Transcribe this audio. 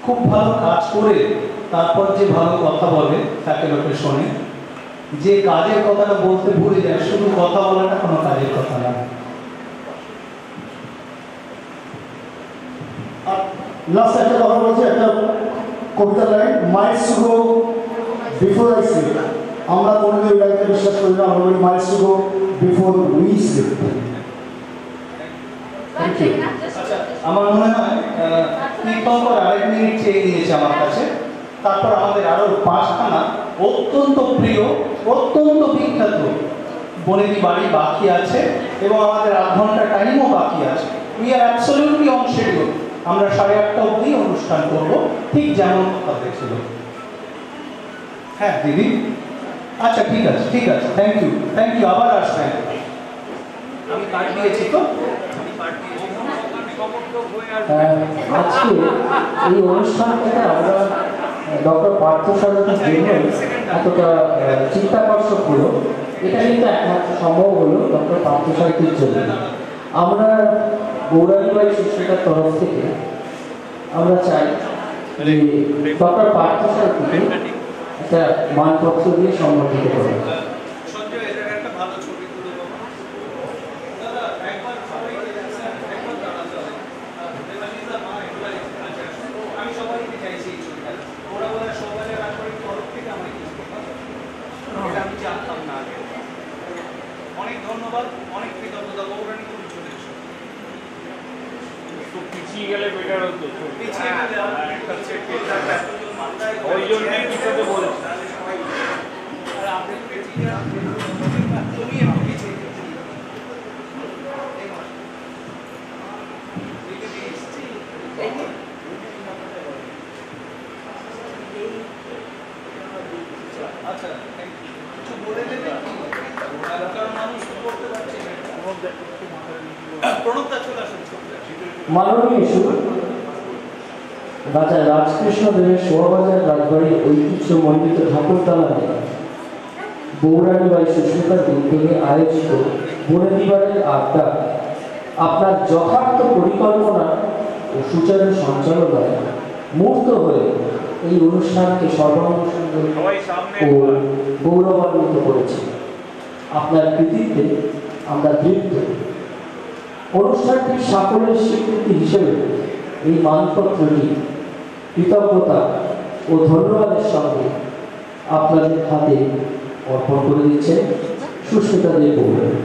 খুব ভালো কাজ করে তারপর যে ভালো কথা বলে তাকে লোকে শোনে, যে কাজের কথাটা বলতে ভুলে যায়, শুধু কথা বলাটা কোনো কাজের কথা না। লাস্ট একটা কথা বলছি, একটা কবিতা line, miles to go before I sleep. আমরা কোনোদিন ওই লাইনটা বিশ্বাস করি না, আমরা বলি miles to go before we sleep. আমার মনে হয় কীর্তনকর আরেক মিনিট চেয়ে নিয়েছে আমার কাছে, তারপর আমাদের আরো 5খানা অত্যন্ত প্রিয়, অত্যন্ত বিখ্যাত বনেদি বাড়ি বাকি আছে এবং আমাদের 8 ঘন্টা টাইমও বাকি আছে। We are absolutely on schedule. আমরা 8:30 অবধি অনুষ্ঠান করবো, ঠিক যেমন কথা হয়েছিল। হ্যাঁ দিদি, আচ্ছা ঠিক আছে ঠিক আছে, থ্যাংক ইউ, আবার আসবেন। আমি কার্ড দিয়েছি তো, আজকে এই অনুষ্ঠানটাকে আমরা ডক্টর পার্থসারথীর জন্য এতটা চিত্তাকর্ষক হলো, এটা কিন্তু একমাত্র সম্ভব হলো ডক্টর পার্থসারথীর জন্য। আমরা গৌরাঙ্গবাই শিক্ষিকার তরফ থেকে আমরা চাই যে ডক্টর পার্থসারথীকে একটা মানপত্র দিয়ে সম্মানিত করা। অনেক ধন্যবাদ, অনেক কৃতজ্ঞতা। গৌরানী তুমি চলে এসো। একটু পিছিয়ে গেলে বেটার হতো, পিছিয়ে গেলে ওই জন্যই পিছনে বলছি। আর আপনি তুমি একটু পিছিয়ে আচ্ছা, কিছু বলে দেবে কারণ মানুষ করতে পারছে না। প্রণবদা চলে আসুন। মাননীয় রাজা রাজকৃষ্ণ দেবের শোভাবাজার রাজবাড়ির ঐতিহ্যমণ্ডিত ঠাকুরতলায় গৌরাঙ্গবাই সুস্মিতার উদ্যোগে আয়োজিত বনেদি বাড়ির আড্ডা আপনার যথার্থ পরিকল্পনা ও সুচারু সঞ্চালনায় মুক্ত হয়ে এই অনুষ্ঠানকে সর্বাঙ্গসুন্দর ও গৌরবান্বিত করেছে। আপনার কৃতিত্বে আমরা তৃপ্ত। অনুষ্ঠানটির সাফল্যের স্বীকৃতি হিসেবে এই মানপত্রটি কৃতজ্ঞতা ও ধন্যবাদের সঙ্গে আপনাদের হাতে অর্পণ করে দিচ্ছেন সুস্মিতা দেব বৌরানী।